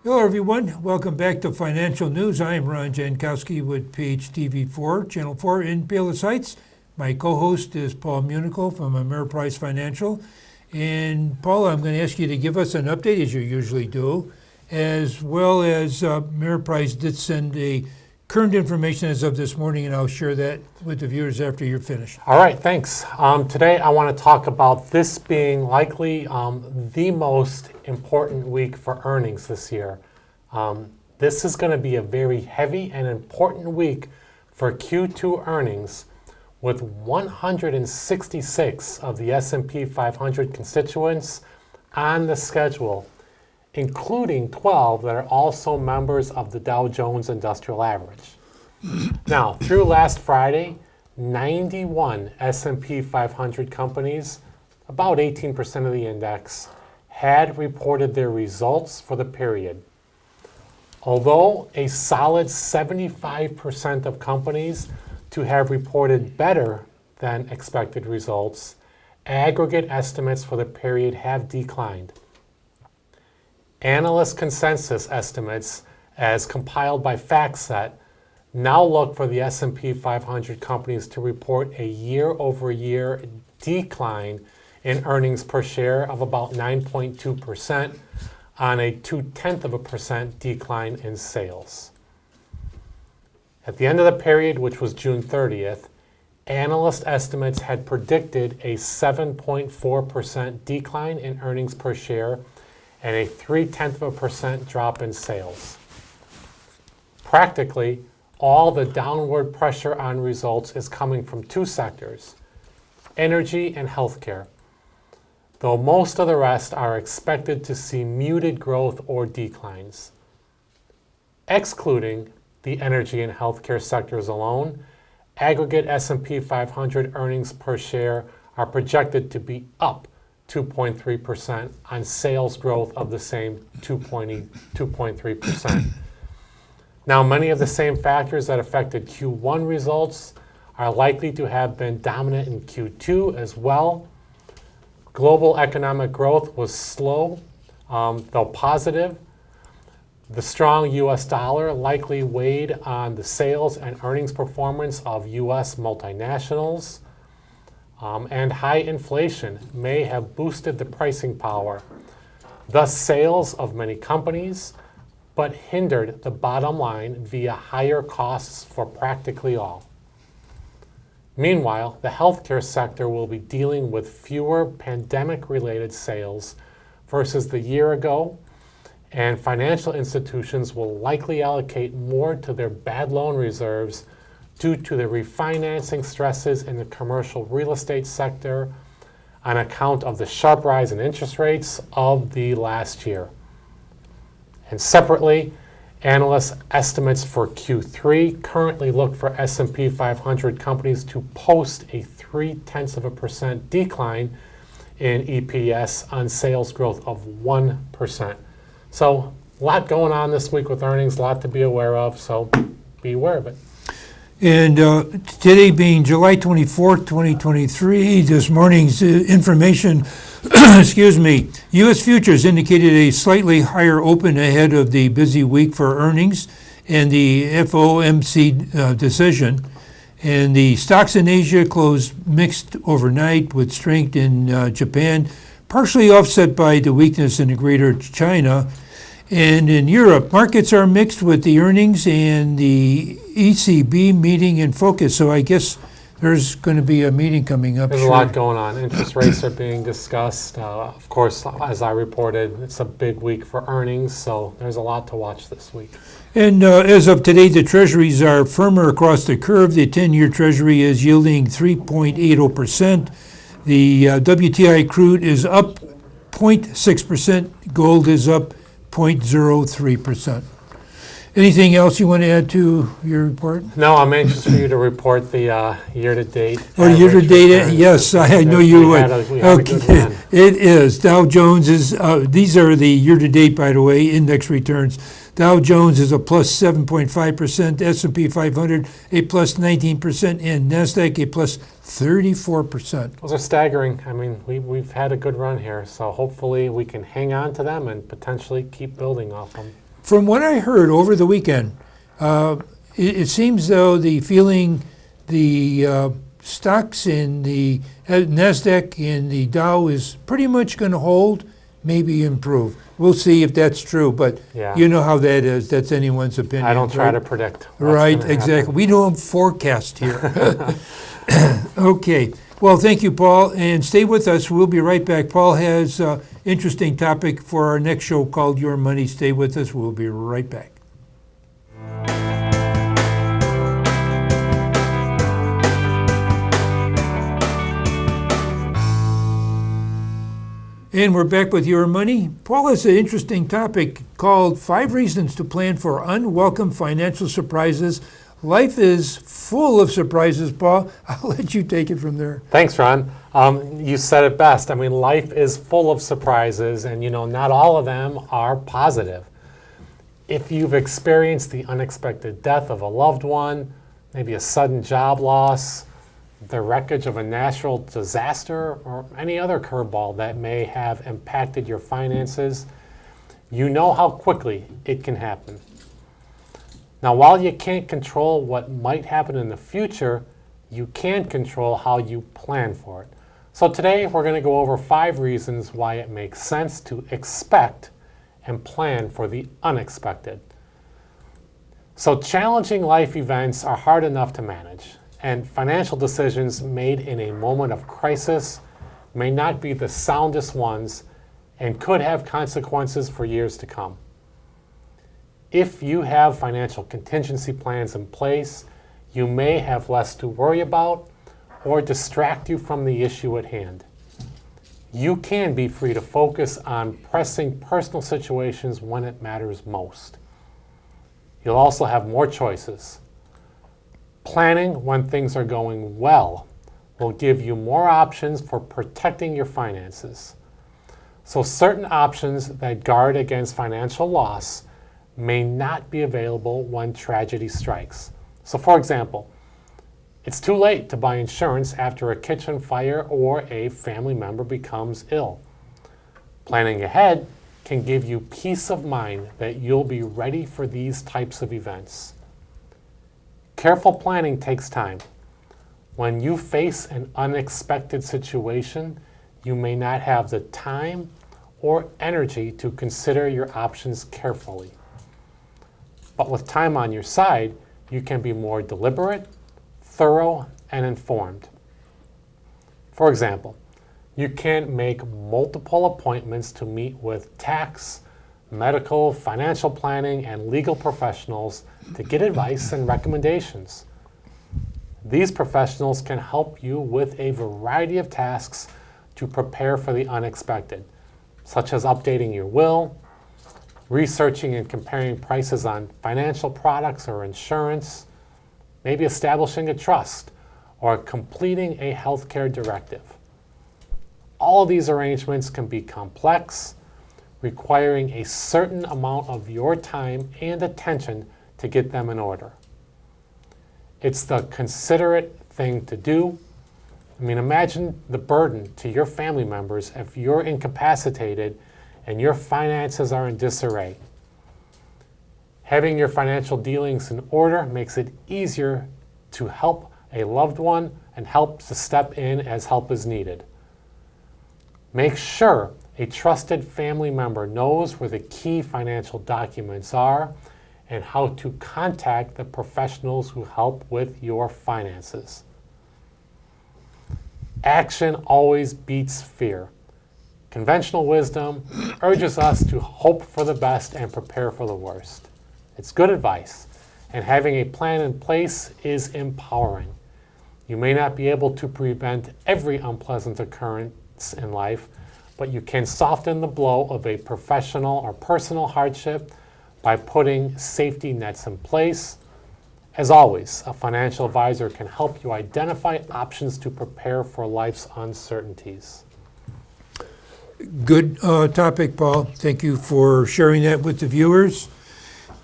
Hello, everyone. Welcome back to Financial News. I am Ron Jankowski with PHTV4, Channel 4 in Palos Heights. My co-host is Paul Munico from Ameriprise Financial. And Paul, I'm going to ask you to give us an update, as you usually do, as well as Ameriprise did send a current information as of this morning, and I'll share that with the viewers after you're finished. All right, thanks. Today I want to talk about this being likely the most important week for earnings this year. This is going to be a very heavy and important week for Q2 earnings, with 166 of the S&P 500 constituents on the schedule, including 12 that are also members of the Dow Jones Industrial Average. Now, through last Friday, 91 S&P 500 companies, about 18% of the index, had reported their results for the period. Although a solid 75% of companies to have reported better than expected results, aggregate estimates for the period have declined. Analyst consensus estimates, as compiled by FactSet, now look for the S&P 500 companies to report a year-over-year decline in earnings per share of about 9.2% on a 0.2% decline in sales. At the end of the period, which was June 30th, analyst estimates had predicted a 7.4% decline in earnings per share and a 0.3% drop in sales. Practically, all the downward pressure on results is coming from two sectors, energy and healthcare, though most of the rest are expected to see muted growth or declines. Excluding the energy and healthcare sectors alone, aggregate S&P 500 earnings per share are projected to be up 2.3% on sales growth of the same 2.3%. Now, many of the same factors that affected Q1 results are likely to have been dominant in Q2 as well. Global economic growth was slow, though positive. The strong U.S. dollar likely weighed on the sales and earnings performance of U.S. multinationals, and high inflation may have boosted the pricing power, thus sales of many companies, but hindered the bottom line via higher costs for practically all. Meanwhile, the healthcare sector will be dealing with fewer pandemic-related sales versus the year ago, and financial institutions will likely allocate more to their bad loan reserves due to the refinancing stresses in the commercial real estate sector on account of the sharp rise in interest rates of the last year. And separately, analyst estimates for Q3 currently look for S&P 500 companies to post a 0.3% decline in EPS on sales growth of 1%. So a lot going on this week with earnings, a lot to be aware of, so be aware of it. And today being July 24th, 2023, this morning's information, excuse me, U.S. futures indicated a slightly higher open ahead of the busy week for earnings and the FOMC decision. And the stocks in Asia closed mixed overnight with strength in Japan, partially offset by the weakness in the greater China. And in Europe, markets are mixed with the earnings and the ECB meeting in focus. So I guess there's going to be a meeting coming up. There's a lot going on. Interest rates are being discussed. Of course, as I reported, it's a big week for earnings, so there's a lot to watch this week. And as of today, the treasuries are firmer across the curve. The 10-year treasury is yielding 3.80%. The WTI crude is up 0.6%. Gold is up 0.03%. Anything else you want to add to your report? No, I'm anxious for you to report the year-to-date. Oh, year-to-date, yes, I know you would. Okay, it is. Dow Jones is, these are the year-to-date, by the way, index returns. Dow Jones is a plus 7.5%, S&P 500 a plus 19%, and NASDAQ a plus 34%. Those are staggering. I mean, we've had a good run here, so hopefully we can hang on to them and potentially keep building off them. From what I heard over the weekend, it seems though the stocks in the NASDAQ and the Dow is pretty much going to hold, maybe improve. We'll see if that's true, but Yeah. you know how that is. That's anyone's opinion. I don't try right? to predict. what's Right, gonna exactly. happen. We don't forecast here. Okay. Well, thank you, Paul, and stay with us. We'll be right back. Paul has an interesting topic for our next show called Your Money. Stay with us. We'll be right back. And we're back with Your Money. Paul has an interesting topic called 5 Reasons to Plan for Unwelcome Financial Surprises. Life is full of surprises, Paul. I'll let you take it from there. Thanks, Ron. You said it best. I mean, life is full of surprises, and not all of them are positive. If you've experienced the unexpected death of a loved one, maybe a sudden job loss, the wreckage of a natural disaster, or any other curveball that may have impacted your finances, you know how quickly it can happen. Now, while you can't control what might happen in the future, you can control how you plan for it. So today we're going to go over 5 reasons why it makes sense to expect and plan for the unexpected. So challenging life events are hard enough to manage, and financial decisions made in a moment of crisis may not be the soundest ones and could have consequences for years to come. If you have financial contingency plans in place, you may have less to worry about or distract you from the issue at hand. You can be free to focus on pressing personal situations when it matters most. You'll also have more choices. Planning when things are going well will give you more options for protecting your finances. So certain options that guard against financial loss may not be available when tragedy strikes. So for example, it's too late to buy insurance after a kitchen fire or a family member becomes ill. Planning ahead can give you peace of mind that you'll be ready for these types of events. Careful planning takes time. When you face an unexpected situation, you may not have the time or energy to consider your options carefully. But with time on your side, you can be more deliberate, thorough, and informed. For example, you can make multiple appointments to meet with tax, medical, financial planning, and legal professionals to get advice and recommendations. These professionals can help you with a variety of tasks to prepare for the unexpected, such as updating your will, researching and comparing prices on financial products or insurance, maybe establishing a trust, or completing a healthcare directive. All of these arrangements can be complex, requiring a certain amount of your time and attention to get them in order. It's the considerate thing to do. I mean, imagine the burden to your family members if you're incapacitated and your finances are in disarray. Having your financial dealings in order makes it easier to help a loved one and help to step in as help is needed. Make sure a trusted family member knows where the key financial documents are and how to contact the professionals who help with your finances. Action always beats fear. Conventional wisdom urges us to hope for the best and prepare for the worst. It's good advice, and having a plan in place is empowering. You may not be able to prevent every unpleasant occurrence in life, but you can soften the blow of a professional or personal hardship by putting safety nets in place. As always, a financial advisor can help you identify options to prepare for life's uncertainties. Good topic, Paul. Thank you for sharing that with the viewers.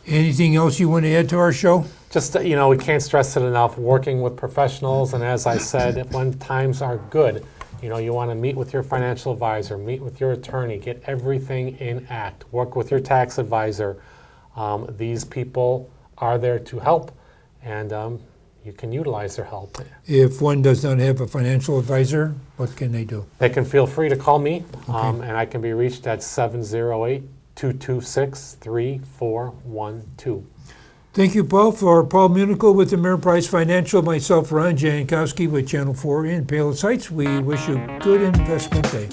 Anything else you want to add to our show? Just, we can't stress it enough, working with professionals, and as I said, when times are good, you want to meet with your financial advisor, meet with your attorney, get everything in act, work with your tax advisor. These people are there to help, and you can utilize their help. If one does not have a financial advisor, what can they do? They can feel free to call me, and I can be reached at 708-226-3412. Thank you, Paul. For Paul Munical with Ameriprise Financial, myself, Ron Jankowski with Channel 4 in Palos Heights, we wish you good investment day.